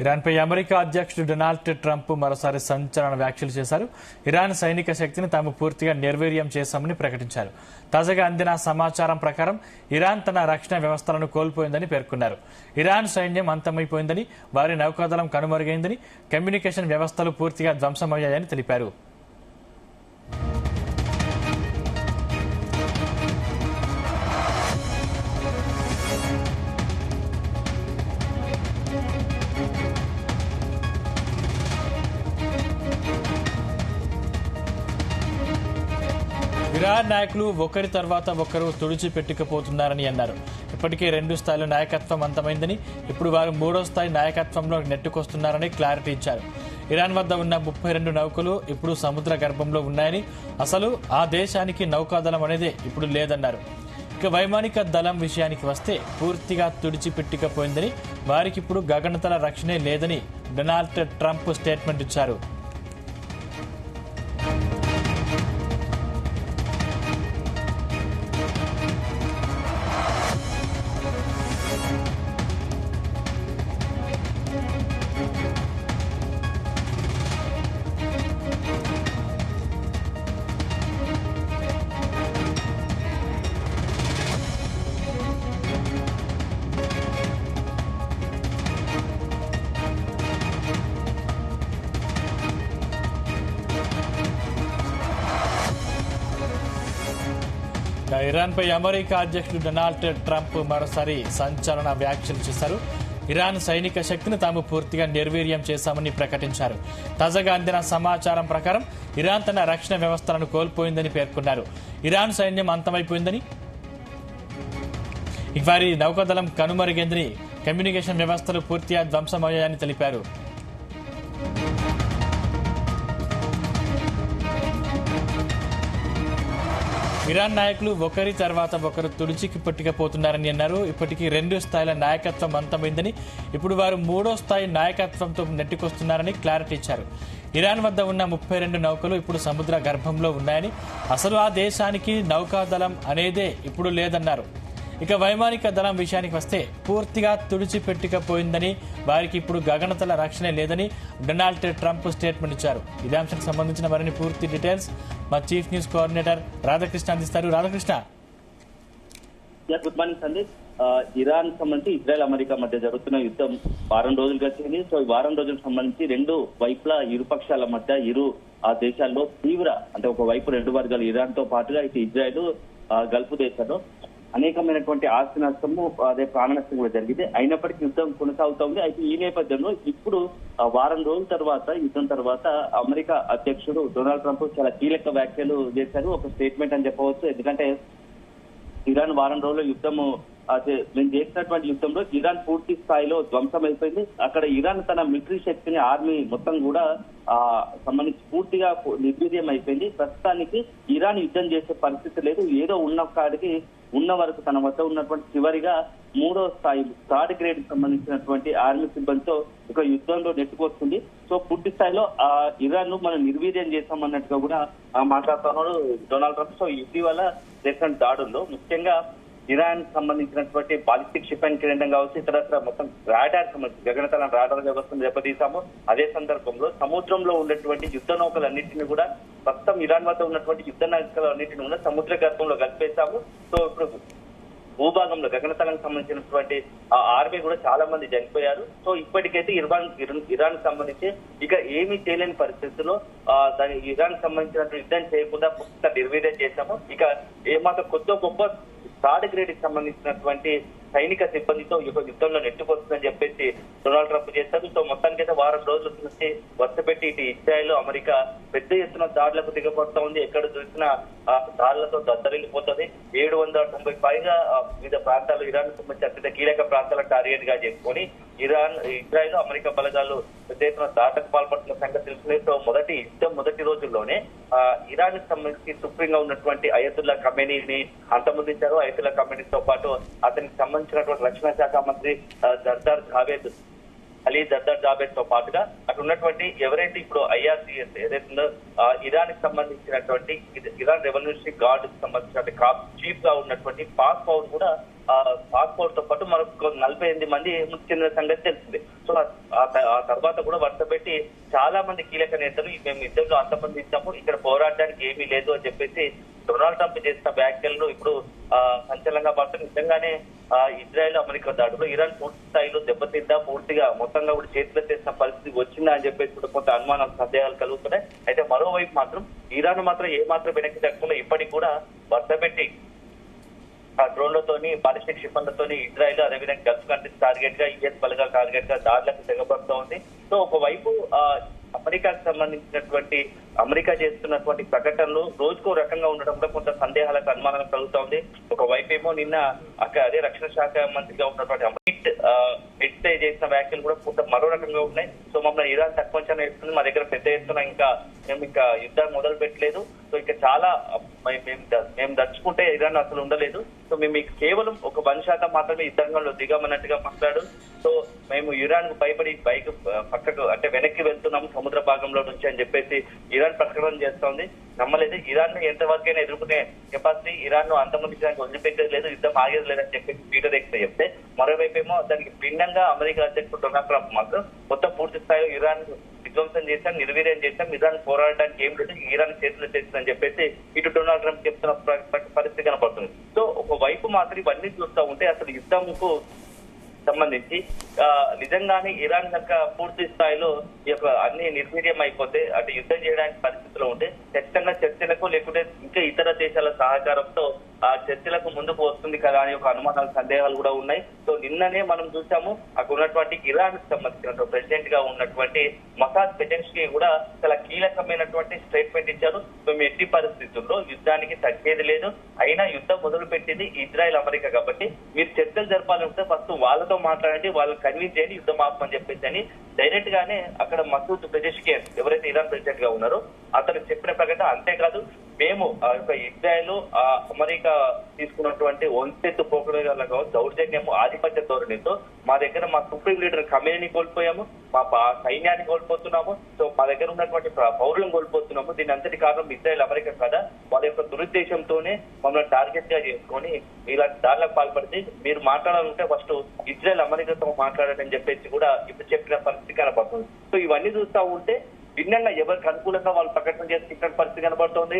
ఇరాన్పై America అధ్యక్షుడు Donald Trump మరోసారి సంచలన వ్యాఖ్యలు చేశారు. ఇరాన్ సైనిక శక్తిని తాము పూర్తిగా నిర్వీర్యం చేశామని ప్రకటించారు. తాజాగా అందిన సమాచారం ప్రకారం ఇరాన్ తన రక్షణ వ్యవస్థలను కోల్పోయిందని పేర్కొన్నారు. ఇరాన్ సైన్యం అంతమైపోయిందని, వారి నౌకాదళం కనుమరుగైందని, కమ్యూనికేషన్ వ్యవస్థలు పూర్తిగా ధ్వంసమయ్యాయని తెలిపారు. ఇరాన్ నాయకులు ఒకరి తర్వాత ఒకరు తుడిచిపెట్టుకుపోతున్నారని అన్నారు. ఇప్పటికే 2 స్థాయిల నాయకత్వం అంతమైందని, ఇప్పుడు వారు 3వ స్థాయి నాయకత్వంలో నెట్టుకొస్తున్నారని క్లారిటీ ఇచ్చారు. ఇరాన్ వద్ద ఉన్న 32 నౌకలు ఇప్పుడు సముద్ర గర్భంలో ఉన్నాయని, అసలు ఆ దేశానికి నౌకాదళం అనేదే ఇప్పుడు లేదన్నారు. ఇక వైమానిక దళం విషయానికి వస్తే పూర్తిగా తుడిచిపెట్టుకుపోయిందని, వారికి ఇప్పుడు గగనతల రక్షణే లేదని డొనాల్డ్ ట్రంప్ స్టేట్మెంట్ ఇచ్చారు. ఇరాన్పై అమెరికా అధ్యక్షుడు డొనాల్డ్ ట్రంప్ మరోసారి సంచలన వ్యాఖ్యలు చేశారు. ఇరాన్ సైనిక శక్తిని తాము పూర్తిగా నిర్వీర్యం చేశామని ప్రకటించారు. తాజాగా అందిన సమాచారం ప్రకారం ఇరాన్ తన రక్షణ వ్యవస్థలను కోల్పోయిందని పేర్కొన్నారు. ఇరాన్ సైన్యం అంతమైపోయిందని, వారి నౌకాదళం కనుమరుగైందని, కమ్యూనికేషన్ వ్యవస్థలు పూర్తిగా ధ్వంసమయ్యాయని తెలిపారు. ఇరాన్ నాయకులు ఒకరి తర్వాత ఒకరు తుడిచికి పట్టుకుపోతున్నారని అన్నారు. ఇప్పటికీ 2 స్థాయిల నాయకత్వం అంతమైందని, ఇప్పుడు వారు 3వ స్థాయి నాయకత్వంతో నెట్టుకొస్తున్నారని క్లారిటీ ఇచ్చారు. ఇరాన్ వద్ద ఉన్న 32 నౌకలు ఇప్పుడు సముద్ర గర్భంలో ఉన్నాయని, అసలు ఆ దేశానికి నౌకాదళం అనేదే ఇప్పుడు లేదన్నారు. ఇక వైమానిక దళం విషయానికి వస్తే పూర్తిగా తుడిచిపెట్టుకుపోయిందని, వారికి ఇప్పుడు గగనతల రక్షణే లేదని డొనాల్డ్ ట్రంప్ స్టేట్మెంట్ ఇచ్చారు. ఇదే అంశానికి సంబంధించిన మరిన్ని పూర్తి డీటెయిల్స్ మా చీఫ్ న్యూస్ కోఆర్డినేటర్ రాధాకృష్ణ అందిస్తారు. Radhakrishna. Good morning Sandeep. Iran సంబంధించి ఇజ్రాయెల్ అమెరికా మధ్య జరుగుతున్న యుద్ధం వారం రోజులు గడిచింది. సో ఈ వారం రోజులకు సంబంధించి 2 వైపుల ఇరుపక్షాల మధ్య ఆ దేశాల్లో తీవ్ర, అంటే ఒకవైపు 2 వర్గాలు ఇరాన్ తో పాటుగా ఇటు ఇజ్రాయెల్ గల్ఫ్ దేశాల్లో అనేకమైనటువంటి ఆస్తి నష్టము, అదే ప్రాణ నష్టం కూడా జరిగింది. అయినప్పటికీ యుద్ధం కొనసాగుతోంది. అయితే ఈ నేపథ్యంలో ఇప్పుడు వారం రోజుల తర్వాత, యుద్ధం తర్వాత అమెరికా అధ్యక్షుడు డొనాల్డ్ ట్రంప్ చాలా కీలక వ్యాఖ్యలు చేశారు. ఒక స్టేట్మెంట్ అని చెప్పవచ్చు. ఎందుకంటే ఇరాన్ వారం రోజుల యుద్ధము, నేను చేసినటువంటి యుద్ధంలో ఇరాన్ పూర్తి స్థాయిలో ధ్వంసం అయిపోయింది. అక్కడ ఇరాన్ తన మిలిటరీ శక్తిని, ఆర్మీ మొత్తం కూడా సంబంధించి పూర్తిగా నిర్వీర్యం అయిపోయింది. ప్రస్తుతానికి ఇరాన్ యుద్ధం చేసే పరిస్థితి లేదు. ఏదో ఉన్న కాడికి ఉన్న వరకు తన వద్ద ఉన్నటువంటి చివరిగా 3వ స్థాయి థర్డ్ గ్రేడ్ సంబంధించినటువంటి ఆర్మీ సిబ్బందితో ఒక యుద్ధంలో నెట్టుకొస్తుంది. సో పూర్తి స్థాయిలో ఇరాన్ ను మనం నిర్వీర్యం చేశామన్నట్టుగా కూడా మాట్లాడుతున్నాడు డొనాల్డ్ ట్రంప్. సో ఇటీవల చేసిన దాడుల్లో ముఖ్యంగా ఇరాన్ సంబంధించినటువంటి బాలిస్టిక్ క్షిపణి కేంద్రం కావచ్చు, ఇతరత్ర మొత్తం రాడార్ సంబంధించి గగనతల రాడార్ వ్యవస్థను దెబ్బతీశాము. అదే సందర్భంలో సముద్రంలో ఉన్నటువంటి యుద్ధ నౌకలన్నింటినీ కూడా, ప్రస్తుతం ఇరాన్ వద్ద ఉన్నటువంటి యుద్ధ నౌకలన్నింటినీ కూడా సముద్ర గర్భంలో కలిపేశాము. సో ఇప్పుడు భూభాగంలో గగనతలకు సంబంధించినటువంటి ఆర్మీ కూడా చాలా మంది చనిపోయారు. సో ఇప్పటికైతే ఇరాన్ సంబంధించి ఇక ఏమీ చేయలేని పరిస్థితుల్లో ఇరాన్ సంబంధించినటువంటి యుద్ధం చేయకుండా పూర్తిగా నిర్వీర్యం చేశాము. ఇక ఏమాత్రం కొత్త గొప్ప థర్డ్ గ్రేడ్ కి సంబంధించినటువంటి సైనిక సిబ్బందితో యుద్ధంలో నెట్టుకొస్తుందని చెప్పేసి డొనాల్డ్ ట్రంప్ చేశారు. సో మొత్తానికైతే వారం రోజుల నుంచి వరుసపెట్టి ఇటు ఇజ్రాయెల్, అమెరికా పెద్ద ఎత్తున దాడులకు దిగబడుతూ ఉంది. ఎక్కడ చూసినా దాడులతో దద్దరిల్లిపోతుంది. 790 పైగా వివిధ ప్రాంతాలు ఇరాన్ సంబంధించి అత్యంత కీలక ప్రాంతాలను టార్గెట్ గా చేసుకొని ఇజ్రాయెల్, అమెరికా బలగాలు పెద్ద ఎత్తున దాడులకు పాల్పడుతున్న సంగతి తెలుసుకునే. సో మొదటి రోజుల్లోనే ఇరాన్ కి సంబంధించి సుప్రీంగా ఉన్నటువంటి అయతుల్లా ఖమేనీని అంతమొందించారు. అయతుల్లా ఖమేనీతో పాటు అతనికి సంబంధించినటువంటి రక్షణ శాఖ మంత్రి అలీ జర్దార్ జాబేద్ తో పాటుగా అక్కడ ఉన్నటువంటి ఎవరైతే ఇప్పుడు IRGS ఏదైతుందో ఇరాన్ కి సంబంధించినటువంటి ఇరాన్ రెవల్యూషనరీ గార్డ్ కి సంబంధించిన చీఫ్ గా ఉన్నటువంటి పాక్ పౌర్ కూడా పాస్పోర్ట్ తో పాటు మరొక 48 మంది మృతి చెందిన సంగతి తెలిసింది. సో ఆ తర్వాత కూడా వరుస పెట్టి చాలా మంది కీలక నేతలు మేము యుద్ధంలో అంతమంది ఇచ్చాము, ఇక్కడ పోరాడడానికి ఏమీ లేదు అని చెప్పేసి డొనాల్డ్ ట్రంప్ చేసిన వ్యాఖ్యలను ఇప్పుడు సంచలనంగా మారుతుంది. నిజంగానే ఇజ్రాయెల్ అమెరికా దాడులు ఇరాన్ పూర్తి స్థాయిలో దెబ్బతిందా, పూర్తిగా మొత్తంగా కూడా చేతులు చేసిన పరిస్థితి వచ్చిందా అని చెప్పేసి కూడా కొంత అనుమానాలు సందేహాలు కలుగుతున్నాయి. అయితే మరోవైపు మాత్రం ఇరాన్ మాత్రం ఏ మాత్రం వెనక్కి తగ్గకుండా ఇప్పటికి కూడా వరుస పెట్టి ఆ డ్రోన్లతోని బాలిస్టిక్ క్షిపణులతోని ఇజ్రాయెల్ అదేవిధంగా గల్ఫ్ కంట్రీస్ టార్గెట్ గా యుఎస్ బలగాల టార్గెట్ గా దాడులకు తెగబడుతూ ఉంది. సో ఒకవైపు అమెరికాకు సంబంధించినటువంటి అమెరికా చేస్తున్నటువంటి ప్రకటనలు రోజుకో రకంగా ఉండడం కూడా కొంత సందేహాలకు అనుమానాలు కలుగుతా ఉంది. ఒకవైపు ఏమో నిన్న అదే రక్షణ శాఖ మంత్రిగా ఉన్నటువంటి అమిత్ చేసిన వ్యాఖ్యలు కూడా కొంత మరో రకంగా ఉన్నాయి. సో మమ్మల్ని ఇరాన్ తక్కువ అంచనా వేస్తుంది, మా దగ్గర పెద్ద ఎత్తున మేము ఇంకా యుద్ధాన్ని మొదలు పెట్టలేదు, సో ఇంకా చాలా మేము దర్చుకుంటే ఇరాన్ అసలు ఉండలేదు, సో మేము కేవలం ఒక 1% మాత్రమే యుద్ధంలో దిగామన్నట్టుగా మాట్లాడు. సో మేము ఇరాన్ కు భయపడి పక్కకు అంటే వెనక్కి వెళ్తున్నాము సముద్ర భాగంలో నుంచి అని చెప్పేసి ఇరాన్ ప్రకటన చేస్తోంది. నమ్మలేదు. ఇరాన్ ను ఎంతవరకైనా ఎదుర్కొనే కెపాసిటీ ఇరాన్ ను అంతమందించడానికి వదిలిపెట్టేది లేదు, యుద్ధం ఆగేది లేదని చెప్పేసి పీటర్ ఎక్స్ చెప్తే, మరోవైపు ఏమో దానికి భిన్నంగా అమెరికా అధ్యక్షుడు డొనాల్డ్ ట్రంప్ మాత్రం మొత్తం పూర్తి స్థాయిలో ఇరాన్ విధ్వంసం చేశాం, నిర్వీర్యం చేశాం, ఇరాన్ పోరాడడానికి ఏం లేదు, ఇరాన్ చేతులు చేస్తుందని చెప్పేసి ఇటు డొనాల్డ్ ట్రంప్ చెప్తున్న పరిస్థితి కనపడుతుంది. సో ఒకవైపు మాత్రం ఇవన్నీ చూస్తూ ఉంటే అసలు యుద్ధంకు సంబంధించి నిజంగానే ఇరాన్ కనుక పూర్తి స్థాయిలో ఈ యొక్క అన్ని నిర్వీర్యం అయిపోతే అంటే యుద్ధం చేయడానికి పరిస్థితిలో ఉంటే ఖచ్చితంగా చర్చలకు లేకుంటే ఇంకా ఇతర దేశాల సహకారంతో ఆ చర్చలకు ముందుకు వస్తుంది కదా అని ఒక అనుమానాలు సందేహాలు కూడా ఉన్నాయి. సో నిన్ననే మనం చూసాము అక్కడ ఉన్నటువంటి ఇరాన్ కు సంబంధించిన ప్రెసిడెంట్ గా ఉన్నటువంటి మసాద్ పెజెన్స్కీ కూడా చాలా కీలకమైనటువంటి స్టేట్మెంట్ ఇచ్చారు. మేము ఎట్టి పరిస్థితుల్లో యుద్ధానికి తగ్గేది లేదు, అయినా యుద్ధం మొదలు పెట్టింది ఇజ్రాయెల్ అమెరికా కాబట్టి మీరు చర్చలు జరపాలంటే ఫస్ట్ వాళ్ళతో మాట్లాడండి, వాళ్ళని కన్విన్స్ చేయండి యుద్ధం ఆపమని చెప్పేసి అని డైరెక్ట్ గానే అక్కడ మసూద్ పెజెష్కియన్ ఎవరైతే ఇరాన్ ప్రెసిడెంట్ గా ఉన్నారో అతను చెప్పిన ప్రకటన. అంతేకాదు మేము ఆ యొక్క ఇజ్రాయెల్ అమెరికా తీసుకున్నటువంటి ఒంటెత్తు పోకడల దౌర్జన్యము ఆధిపత్య ధోరణితో మా దగ్గర మా సుప్రీం లీడర్ ఖమేనీని కోల్పోయాము, మా సైన్యాన్ని కోల్పోతున్నాము, సో మా దగ్గర ఉన్నటువంటి పౌరులను కోల్పోతున్నాము. దీని అంతటి కారణం ఇజ్రాయెల్ అమెరికా కదా, వాళ్ళ యొక్క దురుద్దేశంతోనే మమ్మల్ని టార్గెట్ గా చేసుకొని ఇలాంటి దాడులకు పాల్పడితే మీరు మాట్లాడాలంటే ఫస్ట్ ఇజ్రాయెల్ అమెరికాతో మాట్లాడండి అని చెప్పేసి కూడా ఇప్పుడు చెప్పిన పరిస్థితి కనపడుతుంది. సో ఇవన్నీ చూస్తా ఉంటే భిన్నంగా ఎవరికి అనుకూలంగా వాళ్ళు ప్రకటన చేస్తున్న పరిస్థితి కనబడుతోంది.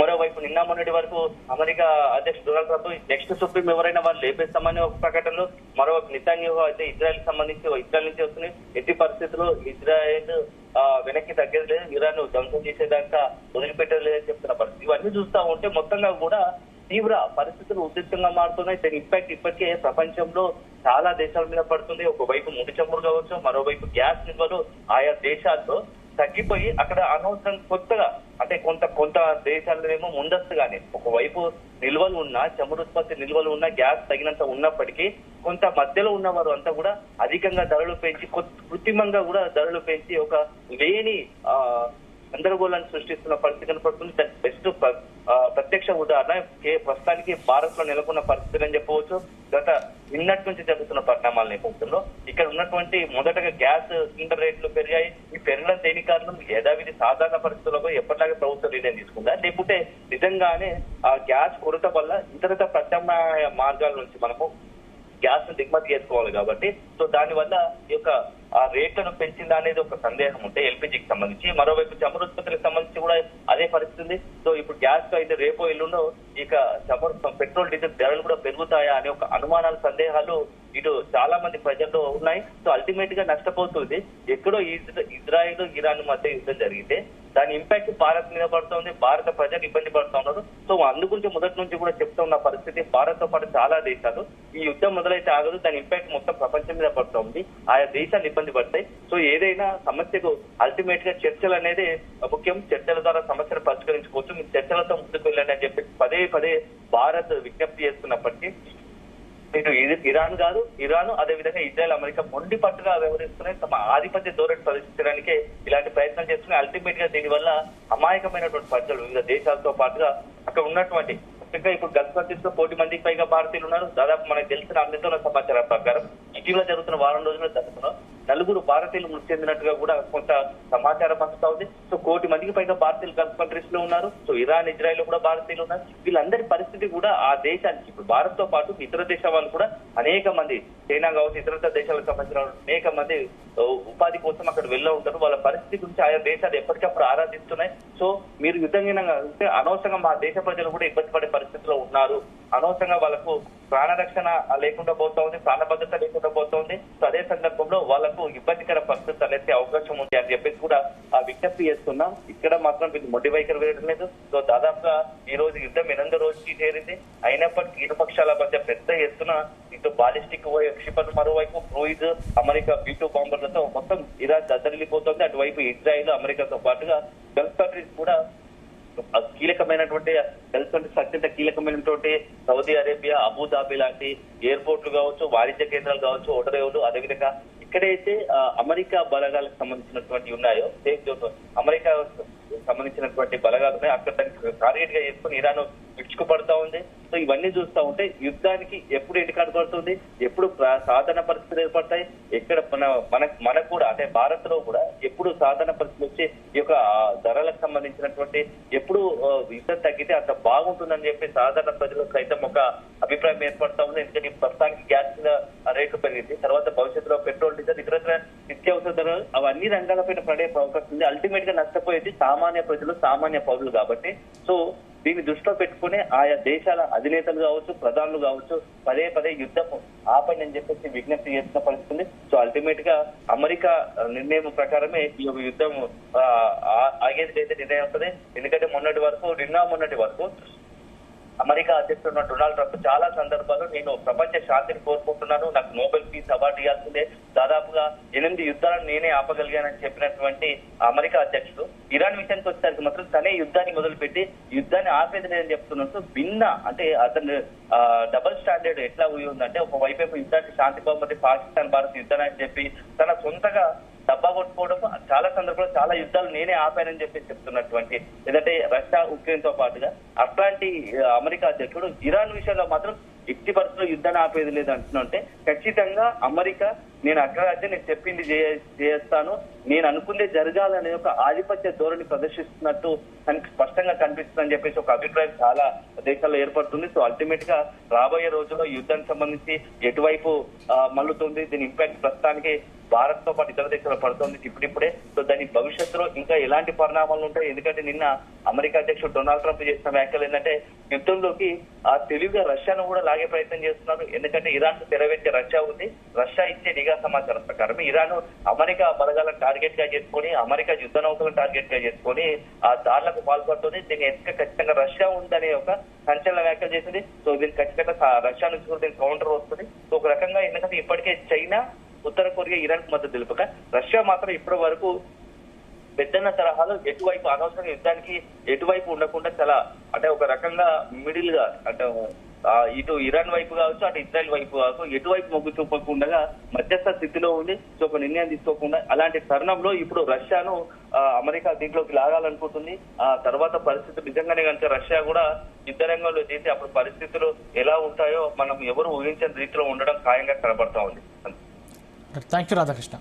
మరోవైపు నిన్న మొన్నటి వరకు అమెరికా అధ్యక్షుడు డొనాల్డ్ ట్రంప్ నెక్స్ట్ సుప్రీం ఎవరైనా వాళ్ళు లేపేస్తామని ఒక ప్రకటనలో, మరోవైపు నెతన్యాహు అయితే ఇజ్రాయెల్ సంబంధించి ఇజ్రాయెల్ నుంచి వస్తున్నాయి, ఎట్టి పరిస్థితుల్లో ఇజ్రాయెల్ వెనక్కి తగ్గేది లేదు, ఇరాన్ ధ్వంసం చేసేదాకా వదిలిపెట్టేది లేదని చెప్తున్న పరిస్థితి. ఇవన్నీ చూస్తా ఉంటే మొత్తంగా కూడా తీవ్ర పరిస్థితులు ఉద్రిక్తంగా మారుతున్నాయి. దాని ఇంపాక్ట్ ఇప్పటికే ప్రపంచంలో చాలా దేశాల మీద పడుతుంది. ఒకవైపు ముడి చమురు కావచ్చు, మరోవైపు గ్యాస్ నిల్వలు ఆయా దేశాల్లో తగ్గిపోయి అక్కడ అనవసరం కొత్తగా అంటే కొంత దేశాలనేమో ముందస్తుగానే ఒకవైపు నిల్వలు ఉన్నా, చమురు ఉత్పత్తి నిల్వలు ఉన్నా, గ్యాస్ తగినంత ఉన్నప్పటికీ కొంత మధ్యలో ఉన్నవారు అంతా కూడా అధికంగా ధరలు పెంచి కృత్రిమంగా కూడా ధరలు పెంచి ఒక లేని గందరగోళాన్ని సృష్టిస్తున్న పరిస్థితి కనపడుతుంది. దాని బెస్ట్ ప్రత్యక్ష ఉదాహరణ ప్రస్తుతానికి భారత్ లో నెలకొన్న పరిస్థితులు అని చెప్పవచ్చు. గత నిన్నటి నుంచి జరుగుతున్న పరిణామాల నేపథ్యంలో ఇక్కడ ఉన్నటువంటి మొదటగా గ్యాస్ సిలిండర్ రేట్లు పెరిగాయి. ఈ పెరిగిన దేని కారణం యథావిధి సాధారణ పరిస్థితుల్లో ఎప్పటిలాగే ప్రభుత్వం నిర్ణయం తీసుకుందా, లేకుంటే నిజంగానే ఆ గ్యాస్ కొరత వల్ల ఇతర ప్రత్యామ్నాయ మార్గాల నుంచి మనము గ్యాస్ ను దిగుమతి చేసుకోవాలి కాబట్టి సో దానివల్ల ఈ యొక్క ఆ రేట్లను పెంచిందా అనేది ఒక సందేహం ఉంటే ఎల్పిజికి సంబంధించి, మరోవైపు చమురు ఉత్పత్తులకు సంబంధించి కూడా అదే పరిస్థితి. సో ఇప్పుడు గ్యాస్ అయితే రేపో ఎల్లుండో ఇక చమురు పెట్రోల్ డీజిల్ ధరలు కూడా పెరుగుతాయా అనే ఒక అనుమానాలు సందేహాలు ఇటు చాలా మంది ప్రజల్లో ఉన్నాయి. సో అల్టిమేట్ గా నష్టపోతుంది. ఎక్కడో ఇజ్రాయెల్ ఇరాన్ మధ్య యుద్ధం జరిగితే దాని ఇంపాక్ట్ భారత్ మీద పడుతుంది, భారత ప్రజలు ఇబ్బంది పడుతూ ఉన్నారు. సో అందుగురించి మొదటి నుంచి కూడా చెప్తా ఉన్న పరిస్థితి భారత్ తో పాటు చాలా దేశాలు ఈ యుద్ధం మొదలైతే ఆగదు, దాని ఇంపాక్ట్ మొత్తం ప్రపంచం మీద పడుతుంది, ఆయా దేశాలు ఇబ్బంది పడతాయి. సో ఏదైనా సమస్యకు అల్టిమేట్ గా చర్చలు అనేది ముఖ్యం, చర్చల ద్వారా సమస్యను పరిష్కరించుకోవచ్చు, మీరు చర్చలతో ముందుకు వెళ్ళండి అని చెప్పి పదే పదే భారత్ విజ్ఞప్తి చేస్తున్నప్పటికీ ఇటు ఇరాన్ అదేవిధంగా ఇజ్రాయెల్ అమెరికా మొండి పట్టుగా వ్యవహరిస్తున్నాయి. తమ ఆధిపత్య ధోరణి ప్రదర్శించడానికి ఇలాంటి ప్రయత్నం చేస్తున్నాయి. అల్టిమేట్ గా దీనివల్ల అమాయకమైనటువంటి ప్రజలు వివిధ దేశాలతో పాటుగా అక్కడ ఉన్నటువంటి ముఖ్యంగా ఇప్పుడు గల్ఫ్ కంట్రీస్ లో 1 కోటి మందికి పైగా భారతీయులు ఉన్నారు. దాదాపు మనకు తెలిసిన అందరితో సమాచారం ప్రకారం ఇటీవల జరుగుతున్న వారం రోజుల్లో జరుగుతున్న నలుగురు భారతీయులు మృతి చెందినట్టుగా కూడా కొంత సమాచారం అందుతా ఉంది. సో 1 కోటి మందికి పైగా భారతీయులు గల్ఫ్ కంట్రీస్ లో ఉన్నారు. సో ఇరాన్, ఇజ్రాయెల్ లో కూడా భారతీయులు ఉన్నారు. వీళ్ళందరి పరిస్థితి కూడా ఆ దేశానికి ఇప్పుడు భారత్ తో పాటు ఇతర దేశాల వాళ్ళు కూడా అనేక మంది, చైనా కావచ్చు, ఇతర దేశాలకు సంబంధించిన అనేక మంది ఉపాధి కోసం అక్కడ వెళ్ళి ఉంటారు. వాళ్ళ పరిస్థితి గురించి ఆయా దేశాలు ఎప్పటికప్పుడు ఆరాధిస్తున్నాయి. సో మీరు యుద్ధంగా ఉంటే అనవసరంగా మా దేశ ప్రజలు కూడా ఇబ్బంది పడే పరిస్థితిలో ఉన్నారు. అనవసరంగా వాళ్ళకు ప్రాణరక్షణ లేకుండా పోతా ఉంది, ప్రాణ భద్రత లేకుండా పోతుంది. సో అదే సందర్భంలో వాళ్ళకు ఇబ్బందికర పరిస్థితి తలెత్తే అవకాశం ఉంది అని చెప్పేసి కూడా విజ్ఞప్తి చేస్తున్నాం. ఇక్కడ మాత్రం వీళ్ళు మొండి వైఖరి వేయడం లేదు. సో దాదాపుగా ఈ రోజు యుద్ధం 8వ రోజుకి చేరింది. అయినప్పటికీ ఇరు పక్షాల మధ్య పెద్ద ఎత్తున ఇటు బాలిస్టిక్ క్షిపణులు, మరోవైపు క్రూయిజ్, అమెరికా B-2 బాంబర్లతో మొత్తం ఇరాన్ దద్దరిల్లిపోతుంది. అటువైపు ఇజ్రాయిల్, అమెరికాతో పాటుగా గల్ఫ్ కంట్రీస్ కూడా కీలకమైనటువంటి గల్ఫ్ కంట్రీస్ అత్యంత కీలకమైనటువంటి సౌదీ అరేబియా, అబుదాబి లాంటి ఎయిర్పోర్ట్లు కావచ్చు, వాణిజ్య కేంద్రాలు కావచ్చు, ఓడరేవులు, అదేవిధంగా ఇక్కడైతే అమెరికా బలగాలకు సంబంధించినటువంటి ఉన్నాయో, సేఫ్ జోన్ అమెరికా సంబంధించినటువంటి బలగాలు ఉన్నాయి, అక్కడ దానికి టార్గెట్ గా చేసుకుని ఇరాన్ విరుచుకుపడతా ఉంది. సో ఇవన్నీ చూస్తా ఉంటే యుద్ధానికి ఎప్పుడు ఎండికాడు పడుతుంది, ఎప్పుడు సాధారణ పరిస్థితులు ఏర్పడతాయి, ఎక్కడ మనకు కూడా అంటే భారత్ లో కూడా ఎప్పుడు సాధారణ పరిస్థితులు వచ్చి ఈ యొక్క ధరలకు సంబంధించినటువంటి ఎప్పుడు యుద్ధం తగ్గితే అంత బాగుంటుందని చెప్పి సాధారణ ప్రజలకు సైతం ఒక అభిప్రాయం ఏర్పడతా ఉంది. ఎందుకంటే ప్రస్తుతానికి గ్యాస్ రేట్లు పెరిగింది, తర్వాత భవిష్యత్తులో పెట్రోల్, డీజిల్, ఇతర నిత్యావసర ధరలు అవన్నీ రంగాలపైన పడే అవకాశం ఉంది. అల్టిమేట్ గా నష్టపోయేది సామాన్య ప్రజలు, సామాన్య పౌరులు కాబట్టి సో దీన్ని దృష్టిలో పెట్టుకుని ఆయా దేశాల అధినేతలు కావచ్చు, ప్రధానులు కావచ్చు పదే పదే యుద్ధం ఆపండి అని చెప్పేసి విజ్ఞప్తి చేస్తున్న పరిస్థితుంది. సో అల్టిమేట్ గా అమెరికా నిర్ణయం ప్రకారమే ఈ యొక్క యుద్ధం ఆగేది అయితే నిర్ణయం అవుతుంది. ఎందుకంటే మొన్నటి వరకు అమెరికా అధ్యక్షుడు డొనాల్డ్ ట్రంప్ చాలా సందర్భాల్లో నేను ప్రపంచ శాంతిని కోరుకుంటున్నాను, నాకు నోబెల్ పీస్ అవార్డు ఇవ్వాల్సిందే, దాదాపుగా 8 యుద్ధాలను నేనే ఆపగలిగానని చెప్పినటువంటి అమెరికా అధ్యక్షుడు ఇరాన్ విషయానికి వచ్చేసరికి మాత్రం తనే యుద్ధాన్ని మొదలుపెట్టి యుద్ధాన్ని ఆపేది లేదని చెప్తున్నట్టు భిన్న అంటే అతను డబుల్ స్టాండర్డ్ ఎట్లా ఉందంటే ఒకవైపు యుద్ధానికి శాంతి బహుమతి పాకిస్తాన్ భారత్ యుద్ధాన్ని అని చెప్పి తన సొంతగా డబ్బా కొట్టుకోవడం, చాలా సందర్భంలో చాలా యుద్ధాలు నేనే ఆపానని చెప్పి చెప్తున్నటువంటి ఏదంటే రష్యా, ఉక్రెయిన్ తో పాటుగా అట్లాంటి అమెరికా అధ్యక్షుడు ఇరాన్ విషయంలో మాత్రం ఎట్టి పరిస్థితుల్లో యుద్ధాన్ని ఆపేది లేదు అంటున్నంటే ఖచ్చితంగా అమెరికా నేను అగ్రరాజ్యం నేను చెప్పింది చేస్తాను, నేను అనుకుందే జరగాలనే ఒక ఆధిపత్య ధోరణి ప్రదర్శిస్తున్నట్టు తనకి స్పష్టంగా కనిపిస్తుందని చెప్పేసి ఒక అభిప్రాయం చాలా దేశాల్లో ఏర్పడుతుంది. సో అల్టిమేట్ గా రాబోయే రోజుల్లో యుద్ధానికి సంబంధించి ఎటువైపు మల్లుతుంది, దీని ఇంపాక్ట్ ప్రస్తుతానికి భారత్ తో పాటు ఇతర దేశాలు పడుతుంది ఇప్పుడిప్పుడే. సో దాని భవిష్యత్తులో ఇంకా ఎలాంటి పరిణామాలు ఉంటాయి, ఎందుకంటే నిన్న అమెరికా అధ్యక్షుడు డొనాల్డ్ ట్రంప్ చేసిన వ్యాఖ్యలు ఏంటంటే యుద్ధంలోకి తెలివిగా రష్యాను కూడా లాగే ప్రయత్నం చేస్తున్నారు. ఎందుకంటే ఇరాన్ కు తెరవేసే రష్యా ఉంది, రష్యా ఇచ్చే నిఘా సమాచారం ప్రకారం ఇరాన్ అమెరికా బలగాలను టార్గెట్ గా చేసుకుని, అమెరికా యుద్ధ నౌకలను టార్గెట్ గా చేసుకుని ఆ దాడులకు పాల్పడుతుంది. దీని వెనుక ఖచ్చితంగా రష్యా ఉందనే ఒక సంచలన వ్యాఖ్యలు చేసింది. సో దీనికి ఖచ్చితంగా రష్యా నుంచి కూడా దీనికి కౌంటర్ వస్తుంది. సో ఒక రకంగా ఎందుకంటే ఇప్పటికే చైనా, ఉత్తర కొరియా ఇరాన్ కు మద్దతు తెలుపక రష్యా మాత్రం ఇప్పటి వరకు పెద్దన్న తరహాలో ఎటువైపు అనవసరంగా యుద్ధానికి ఎటువైపు ఉండకుండా చాలా అంటే ఒక రకంగా మిడిల్ గా అంటే ఇటు ఇరాన్ వైపు కావచ్చు, అటు ఇజ్రాయెల్ వైపు కావచ్చు, ఎటువైపు మొగ్గు చూపకుండా మధ్యస్థ స్థితిలో ఉండి సో ఒక నిర్ణయం తీసుకోకుండా అలాంటి తరుణంలో ఇప్పుడు రష్యాను అమెరికా దీంట్లోకి లాగాలనుకుంటుంది. ఆ తర్వాత పరిస్థితులు నిజంగానే కనుక రష్యా కూడా యుద్ధ రంగంలో చేసి అప్పుడు పరిస్థితులు ఎలా ఉంటాయో మనం ఎవరు ఊహించని రీతిలో ఉండడం ఖాయంగా కనబడతా ఉంది. Thank you Radhakrishna.